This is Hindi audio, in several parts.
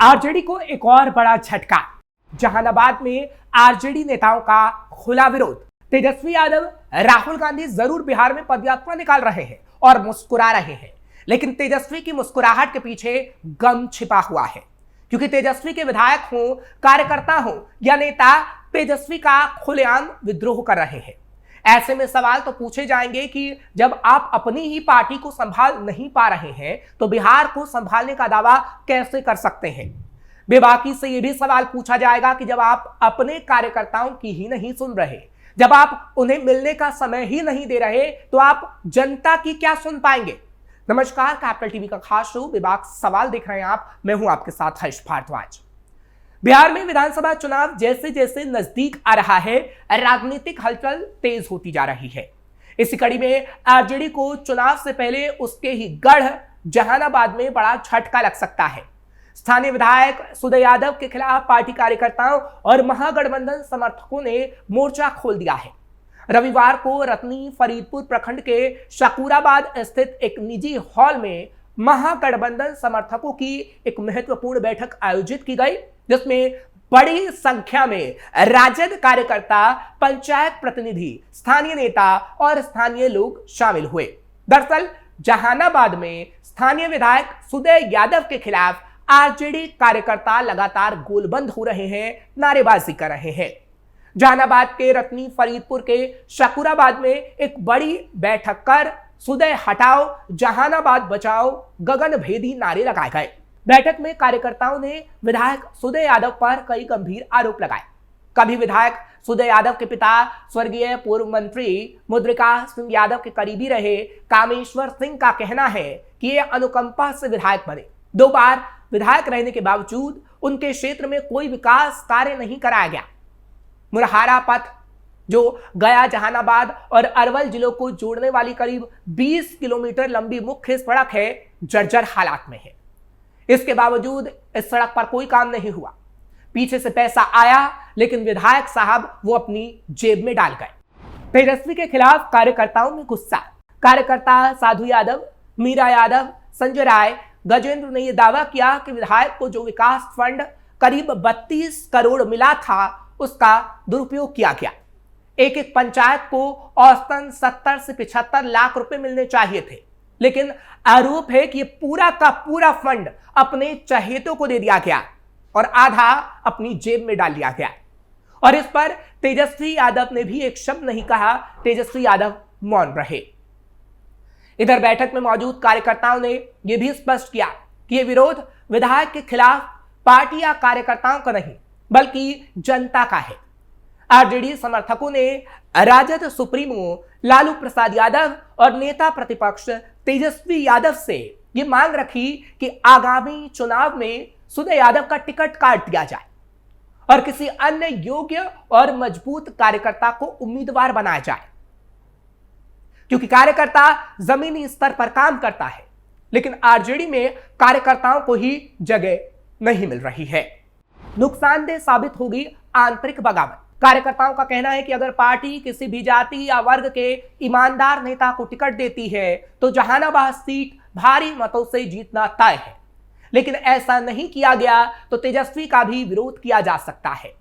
आरजेडी को एक और बड़ा झटका। जहानाबाद में आरजेडी नेताओं का खुला विरोध। तेजस्वी यादव राहुल गांधी जरूर बिहार में पदयात्रा निकाल रहे हैं और मुस्कुरा रहे हैं, लेकिन तेजस्वी की मुस्कुराहट के पीछे गम छिपा हुआ है, क्योंकि तेजस्वी के विधायक हो, कार्यकर्ता हो या नेता तेजस्वी का खुलेआम विद्रोह कर रहे हैं। ऐसे में सवाल तो पूछे जाएंगे कि जब आप अपनी ही पार्टी को संभाल नहीं पा रहे हैं तो बिहार को संभालने का दावा कैसे कर सकते हैं। बेबाकी से यह भी सवाल पूछा जाएगा कि जब आप अपने कार्यकर्ताओं की ही नहीं सुन रहे, जब आप उन्हें मिलने का समय ही नहीं दे रहे, तो आप जनता की क्या सुन पाएंगे। नमस्कार, कैपिटल टीवी का खास शो बेबाक सवाल देख रहे हैं आप। मैं हूं आपके साथ हर्ष भारद्वाज। बिहार में विधानसभा चुनाव जैसे जैसे नजदीक आ रहा है, राजनीतिक हलचल तेज होती जा रही है। इसी कड़ी में आरजेडी को चुनाव से पहले उसके ही गढ़ जहानाबाद में बड़ा झटका लग सकता है। स्थानीय विधायक सुदय यादव के खिलाफ पार्टी कार्यकर्ताओं और महागठबंधन समर्थकों ने मोर्चा खोल दिया है। रविवार को रतनी फरीदपुर प्रखंड के शकूराबाद स्थित एक निजी हॉल में महागठबंधन समर्थकों की एक महत्वपूर्ण बैठक आयोजित की गई, जिसमें बड़ी संख्या में राजद कार्यकर्ता, पंचायत प्रतिनिधि, स्थानीय नेता और स्थानीय लोग शामिल हुए। दरअसल जहानाबाद में स्थानीय विधायक सुदय यादव के खिलाफ आरजेडी कार्यकर्ता लगातार गोलबंद हो रहे हैं, नारेबाजी कर रहे हैं। जहानाबाद के रतनी फरीदपुर के शकूराबाद में एक बड़ी बैठक कर सुदय हटाओ, जहानाबाद बचाओ, गगन भेदी नारे लगाए गए। बैठक में कार्यकर्ताओं ने विधायक सुदय यादव पर कई गंभीर आरोप लगाए। कभी विधायक सुदय यादव के पिता स्वर्गीय पूर्व मंत्री मुद्रिका सिंह यादव के करीबी रहे कामेश्वर सिंह का कहना है कि ये अनुकंपा से विधायक बने। 2 बार विधायक रहने के बावजूद उनके क्षेत्र में कोई विकास कार्य नहीं कराया गया। मुरहारा पथ, जो गया, जहानाबाद और अरवल जिलों को जोड़ने वाली करीब 20 किलोमीटर लंबी मुख्य सड़क है, जर्जर हालात में है। इसके बावजूद इस सड़क पर कोई काम नहीं हुआ। पीछे से पैसा आया, लेकिन विधायक साहब वो अपनी जेब में डाल गए। तेजस्वी के खिलाफ कार्यकर्ताओं में गुस्सा। कार्यकर्ता साधु यादव, मीरा यादव, संजय राय, गजेंद्र ने यह दावा किया कि विधायक को जो विकास फंड करीब 32 करोड़ मिला था, उसका दुरुपयोग किया गया। एक पंचायत को औसतन 70 से 75 लाख रुपए मिलने चाहिए थे, लेकिन आरोप है कि पूरा का पूरा फंड अपने चहेतों को दे दिया गया और आधा अपनी जेब में डाल दिया गया। और इस पर तेजस्वी यादव ने भी एक शब्द नहीं कहा। तेजस्वी यादव मौन रहे। इधर बैठक में मौजूद कार्यकर्ताओं ने यह भी स्पष्ट किया कि यह विरोध विधायक के खिलाफ पार्टी या कार्यकर्ताओं का नहीं, बल्कि जनता का है। आरजेडी समर्थकों ने राजद सुप्रीमो लालू प्रसाद यादव और नेता प्रतिपक्ष तेजस्वी यादव से ये मांग रखी कि आगामी चुनाव में सुदय यादव का टिकट काट दिया जाए और किसी अन्य योग्य और मजबूत कार्यकर्ता को उम्मीदवार बनाया जाए, क्योंकि कार्यकर्ता जमीनी स्तर पर काम करता है, लेकिन आरजेडी में कार्यकर्ताओं को ही जगह नहीं मिल रही है। नुकसानदेह साबित होगी आंतरिक बगावत। कार्यकर्ताओं का कहना है कि अगर पार्टी किसी भी जाति या वर्ग के ईमानदार नेता को टिकट देती है तो जहानाबाद सीट भारी मतों से जीतना तय है, लेकिन ऐसा नहीं किया गया तो तेजस्वी का भी विरोध किया जा सकता है।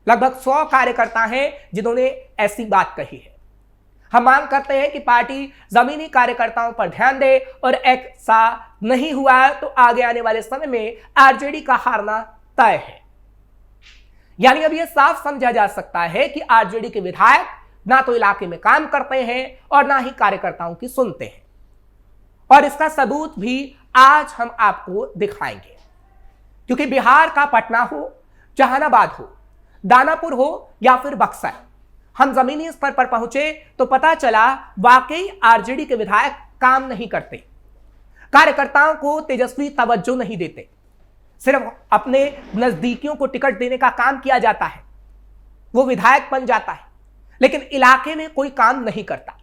लगभग 100 कार्यकर्ता हैं जिन्होंने ऐसी बात कही है। हम मांग करते हैं कि पार्टी जमीनी कार्यकर्ताओं पर ध्यान दे और ऐसा नहीं हुआ तो आगे आने वाले समय में आरजेडी का हारना तय है। यानी अब यह साफ समझा जा सकता है कि आरजेडी के विधायक ना तो इलाके में काम करते हैं और ना ही कार्यकर्ताओं की सुनते हैं, और इसका सबूत भी आज हम आपको दिखाएंगे। क्योंकि बिहार का पटना हो, जहानाबाद हो, दानापुर हो या फिर बक्सर, हम जमीनी स्तर पर पहुंचे तो पता चला वाकई आरजेडी के विधायक काम नहीं करते। कार्यकर्ताओं को तेजस्वी तवज्जो नहीं देते। सिर्फ अपने नजदीकियों को टिकट देने का काम किया जाता है, वो विधायक बन जाता है, लेकिन इलाके में कोई काम नहीं करता।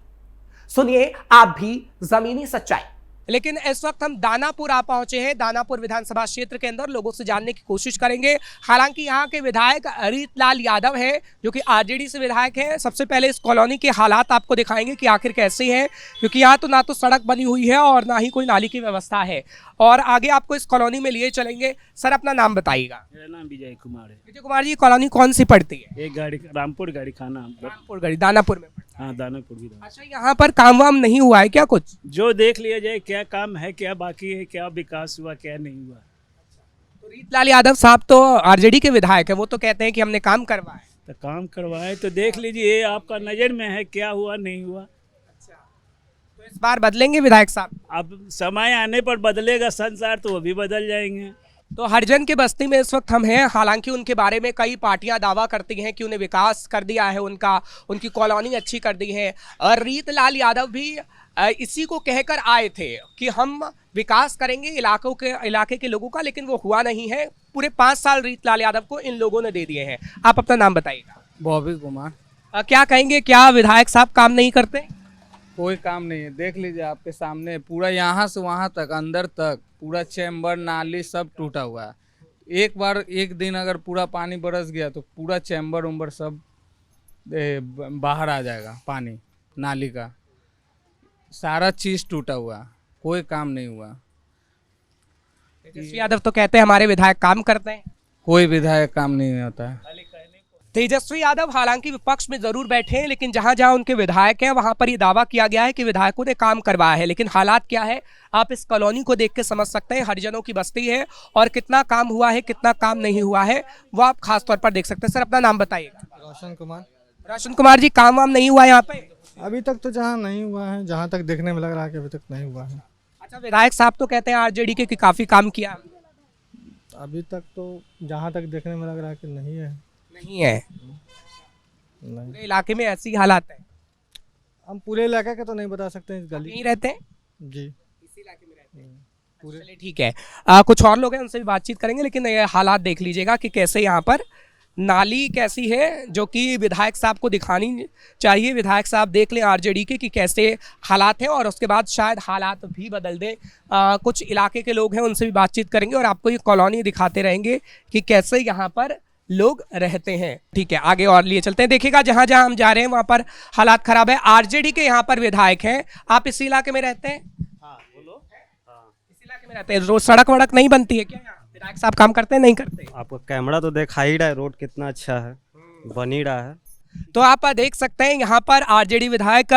सुनिए आप भी जमीनी सच्चाई। लेकिन इस वक्त हम दानापुर आ पहुंचे हैं। दानापुर विधानसभा क्षेत्र के अंदर लोगों से जानने की कोशिश करेंगे। हालांकि यहाँ के विधायक रीतलाल यादव हैं, जो कि आरजेडी से विधायक हैं। सबसे पहले इस कॉलोनी के हालात आपको दिखाएंगे कि आखिर कैसे हैं, क्योंकि यहाँ तो ना तो सड़क बनी हुई है और ना ही कोई नाली की व्यवस्था है। और आगे आपको इस कॉलोनी में लिए चलेंगे। सर, अपना नाम बताइएगा। मेरा नाम विजय कुमार है। विजय कुमार जी, कॉलोनी कौन सी पड़ती है? एक गाड़ी रामपुर गाड़ी खाना। रामपुर गढ़ी, दानापुर में। हाँ, दानापुर भी। अच्छा, यहाँ पर काम वाम नहीं हुआ है क्या कुछ? जो देख लिया जाए, क्या काम है, क्या बाकी है, क्या विकास हुआ, क्या नहीं हुआ। तो रीतलाल यादव साहब तो आरजेडी के विधायक है, वो तो कहते हैं कि हमने काम करवाया। तो काम करवाए तो देख लीजिए, आपका नज़र में है क्या हुआ नहीं हुआ। तो इस बार बदलेंगे विधायक साहब? अब समय आने पर बदलेगा संसार, तो वो भी बदल जाएंगे। तो हरिजन की बस्ती में इस वक्त हम हैं। हालांकि उनके बारे में कई पार्टियां दावा करती हैं कि उन्हें विकास कर दिया है, उनकी कॉलोनी अच्छी कर दी है। और रीतलाल यादव भी इसी को कहकर आए थे कि हम विकास करेंगे इलाके के लोगों का, लेकिन वो हुआ नहीं है। पूरे 5 साल रीतलाल यादव को इन लोगों ने दे दिए हैं। आप अपना नाम बताइएगा। बॉबी कुमार। क्या कहेंगे, क्या विधायक साहब काम नहीं करते? कोई काम नहीं है, देख लीजिए आपके सामने, पूरा यहाँ से वहाँ तक, अंदर तक पूरा चैम्बर नाली सब टूटा हुआ है। एक दिन अगर पूरा पानी बरस गया तो पूरा चैम्बर उम्बर सब बाहर आ जाएगा। पानी नाली का सारा चीज़ टूटा हुआ, कोई काम नहीं हुआ। तेजस्वी यादव तो कहते हैं हमारे विधायक काम करते हैं। कोई विधायक काम नहीं होता है। तेजस्वी यादव हालांकि विपक्ष में जरूर बैठे हैं, लेकिन जहां जहां उनके विधायक हैं वहां पर ये दावा किया गया है कि विधायकों ने काम करवाया है। लेकिन हालात क्या है, आप इस कॉलोनी को देख के समझ सकते हैं। हरिजनों की बस्ती है और कितना काम हुआ है, कितना काम नहीं हुआ है, वो आप खास तौर पर देख सकते हैं। सर, अपना नाम बताइएगा। रोशन कुमार। रोशन कुमार जी, काम वाम नहीं हुआ यहाँ पे? अभी तक तो जहाँ नहीं हुआ है, जहाँ तक देखने में लग रहा है कि अभी तक नहीं हुआ है। अच्छा, विधायक साहब तो कहते हैं आरजेडी के कि काफी काम किया। अभी तक तो जहाँ तक देखने में लग रहा है कि नहीं है। नहीं है? नहीं, पूरे इलाके में ऐसी हालात है? हम पूरे इलाके का तो नहीं बता सकते हैं। इस गली नहीं रहते हैं? जी इसी इलाके में रहते हैं। पूरे। चलिए ठीक है। कुछ और लोग हैं, उनसे भी बातचीत करेंगे, लेकिन ये हालात देख लीजिएगा कि कैसे यहाँ पर नाली कैसी है, जो कि विधायक साहब को दिखानी चाहिए। विधायक साहब देख लें आरजेडी के कि कैसे हालात हैं, और उसके बाद शायद हालात भी बदल दें। कुछ इलाके के लोग हैं, उनसे भी बातचीत करेंगे और आपको ये कॉलोनी दिखाते रहेंगे कि कैसे यहाँ पर लोग रहते हैं। ठीक है, आगे और लिए चलते हैं। देखिएगा, जहाँ जहाँ हम जा रहे हैं वहाँ पर हालात खराब है। आरजेडी के यहाँ पर विधायक हैं। आप इसी इलाके में रहते हैं? हाँ, बोलो। इसी इलाके में रहते हैं। रोज सड़क वड़क नहीं बनती है क्या यहाँ? विधायक साहब काम करते हैं, नहीं करते? आपको कैमरा तो दिखा ही रहा है, रोड कितना अच्छा है, बन ही रहा है। तो आप देख सकते हैं यहाँ पर आरजेडी विधायक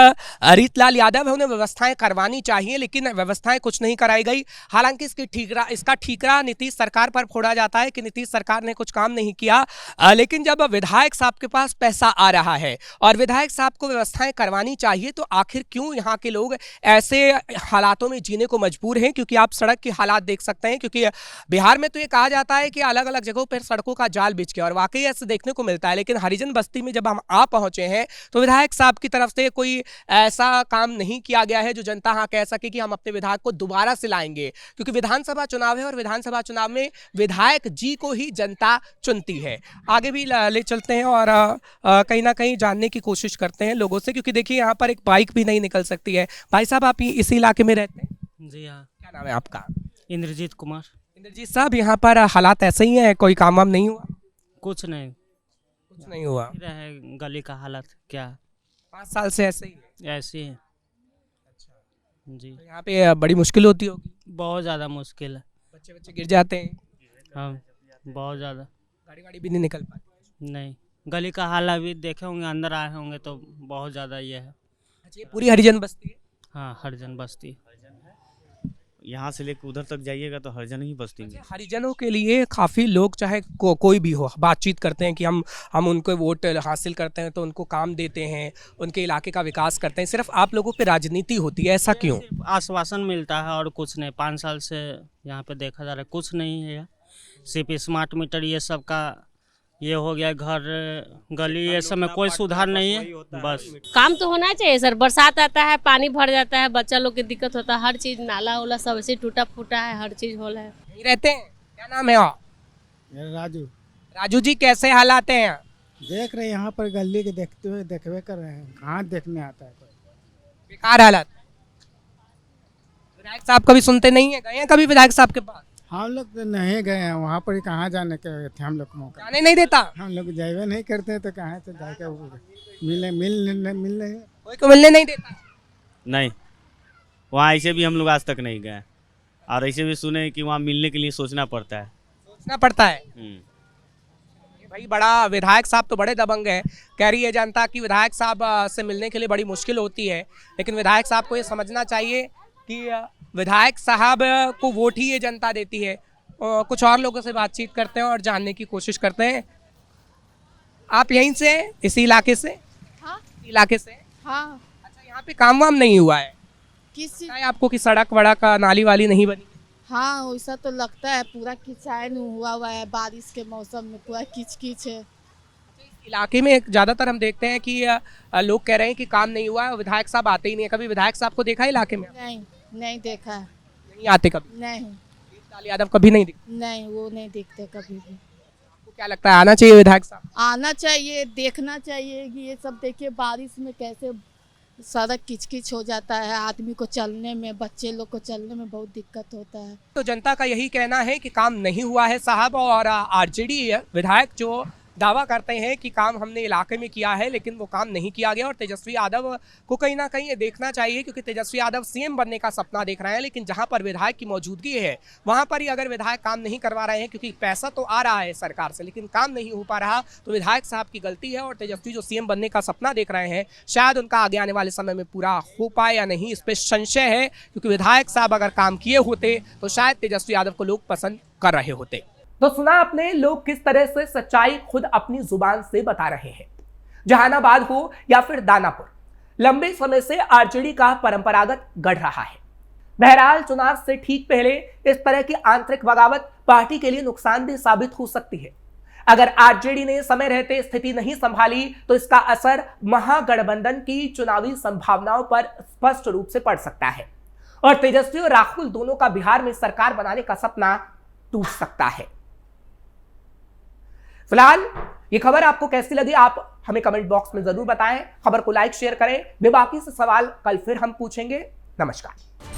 रीतलाल यादव है। उन्हें व्यवस्थाएं करवानी चाहिए, लेकिन व्यवस्थाएं कुछ नहीं कराई गई। हालांकि इसका ठीकरा नीतीश सरकार पर फोड़ा जाता है कि नीतीश सरकार ने कुछ काम नहीं किया। लेकिन जब विधायक साहब के पास पैसा आ रहा है और विधायक साहब को व्यवस्थाएं करवानी चाहिए, तो आखिर क्यों यहाँ के लोग ऐसे हालातों में जीने को मजबूर हैं? क्योंकि आप सड़क के हालात देख सकते हैं। क्योंकि बिहार में तो ये कहा जाता है कि अलग अलग जगहों पर सड़कों का जाल बिछ गया, और वाकई ऐसे देखने को मिलता है। लेकिन हरिजन बस्ती में जब हम आ पहुंचे हैं तो विधायक साहब की तरफ से कोई ऐसा काम नहीं किया गया है जो जनता हाँ कह सके कि हम अपने विधायक को दोबारा से लाएंगे। क्योंकि विधानसभा चुनाव है और विधानसभा चुनाव में विधायक जी को ही जनता चुनती है। आगे भी ले चलते हैं और कहीं ना कहीं जानने की कोशिश करते हैं लोगों से, क्योंकि देखिए यहाँ पर एक बाइक भी नहीं निकल सकती है। भाई साहब, आप इसी इलाके में रहते हैं? जी हाँ। क्या नाम है आपका? इंद्रजीत कुमार। इंद्रजीत साहब, यहाँ पर हालात ऐसे ही हैं, कोई काम वाम नहीं हुआ? कुछ नहीं हुआ रहे। गली का हालत क्या 5 साल से ऐसे ही है? ऐसी है। जी, तो यहाँ पे बड़ी मुश्किल होती होगी? बहुत ज़्यादा मुश्किल है। बच्चे गिर जाते हैं? हाँ, बहुत ज़्यादा। गाड़ी वाड़ी भी नहीं निकल पाती? नहीं, गली का हाल अभी देखे होंगे, अंदर आए होंगे तो बहुत ज़्यादा ये है। अच्छा, ये पूरी हरिजन बस्ती है? हाँ, हरिजन बस्ती। यहाँ से लेकर उधर तक जाइएगा तो हरिजन ही बस्ती में। हरिजनों के लिए काफ़ी लोग, चाहे कोई भी हो, बातचीत करते हैं कि हम उनको वोट हासिल करते हैं तो उनको काम देते हैं, उनके इलाके का विकास करते हैं। सिर्फ आप लोगों पे राजनीति होती है, ऐसा क्यों? आश्वासन मिलता है और कुछ नहीं। 5 साल से यहाँ पे देखा जा रहा है, कुछ नहीं है। सिर्फ स्मार्ट मीटर ये सब का ये हो गया, घर गली ये सब में कोई सुधार नहीं है। बस काम तो होना चाहिए सर। बरसात आता है, पानी भर जाता है, बच्चा लोग की दिक्कत होता है, हर चीज नाला उला सब ऐसे टूटा फूटा है, हर चीज हो रहा है। यहीं रहते हैं? क्या नाम है आप? मेरा राजू। राजू जी, कैसे हालात हैं यहाँ? देख रहे हैं यहाँ पर गली के देखते हुए देखवे कर रहे हैं, कहाँ देखने आता है कोई। बेकार हालत। विधायक साहब कभी सुनते नहीं है, गए हैं कभी विधायक साहब के पास? हम लोग तो नहीं गए हैं वहाँ पर, कहाँ जाने के थे हम लोग मौका, जाने नहीं देता, हम लोग जाए नहीं करते तो कहाँ से जाकर मिलने कोई को मिलने नहीं देता। नहीं, वहाँ ऐसे भी हम लोग आज तक नहीं गए, और ऐसे भी सुने कि वहाँ मिलने के लिए सोचना पड़ता है। सोचना पड़ता है। भाई बड़ा विधायक साहब तो बड़े दबंग है, कह रही है जनता कि विधायक साहब से मिलने के लिए बड़ी मुश्किल होती है, लेकिन विधायक साहब को ये समझना चाहिए कि विधायक साहब को वोट ही ये जनता देती है। कुछ और लोगों से बातचीत करते हैं और जानने की कोशिश करते हैं। आप यहीं से, इसी इलाके से? हाँ इलाके से? हाँ। अच्छा, यहाँ पे काम वाम नहीं हुआ है? किस है आपको कि सड़क वड़क नाली वाली नहीं बनी? हाँ वैसा तो लगता है, पूरा किचाइन हुआ है, बारिश के मौसम में पूरा किच है। इलाके में ज़्यादातर हम देखते हैं कि लोग कह रहे हैं कि काम नहीं हुआ है, विधायक साहब आते ही नहीं है। कभी विधायक साहब को देखा है इलाके में? नहीं देखा है। नहीं आते कभी? नहीं लाल यादव कभी नहीं दिखते? नहीं, वो नहीं दिखते कभी भी। आपको क्या लगता है आना चाहिए विधायक साहब? आना चाहिए, देखना चाहिए कि ये सब देखिए बारिश में कैसे सड़क किच हो जाता है, आदमी को चलने में, बच्चे लोग को चलने में बहुत दिक्कत होता है। तो जनता का यही कहना है कि काम नहीं हुआ है साहब, और आरजेडी विधायक जो दावा करते हैं कि काम हमने इलाके में किया है, लेकिन वो काम नहीं किया गया। और तेजस्वी यादव को कहीं ना कहीं ये देखना चाहिए, क्योंकि तेजस्वी यादव सीएम बनने का सपना देख रहे हैं, लेकिन जहां पर विधायक की मौजूदगी है वहां पर ही अगर विधायक काम नहीं करवा रहे हैं, क्योंकि पैसा तो आ रहा है सरकार से लेकिन काम नहीं हो पा रहा, तो विधायक साहब की गलती है। और तेजस्वी जो सीएम बनने का सपना देख रहे हैं, शायद उनका आगे आने वाले समय में पूरा हो पाए या नहीं, इस पर संशय है। क्योंकि विधायक साहब अगर काम किए होते तो शायद तेजस्वी यादव को लोग पसंद कर रहे होते। तो सुना आपने लोग किस तरह से सच्चाई खुद अपनी जुबान से बता रहे हैं। जहानाबाद हो या फिर दानापुर, लंबे समय से आरजेडी का परंपरागत गढ़ रहा है। बहरहाल चुनाव से ठीक पहले इस तरह की आंतरिक बगावत पार्टी के लिए नुकसानदेह साबित हो सकती है। अगर आरजेडी ने समय रहते स्थिति नहीं संभाली तो इसका असर महागठबंधन की चुनावी संभावनाओं पर स्पष्ट रूप से पड़ सकता है, और तेजस्वी और राहुल दोनों का बिहार में सरकार बनाने का सपना टूट सकता है। फिलहाल ये खबर आपको कैसी लगी आप हमें कमेंट बॉक्स में जरूर बताएं। खबर को लाइक शेयर करें। बेबाकी से सवाल कल फिर हम पूछेंगे। नमस्कार।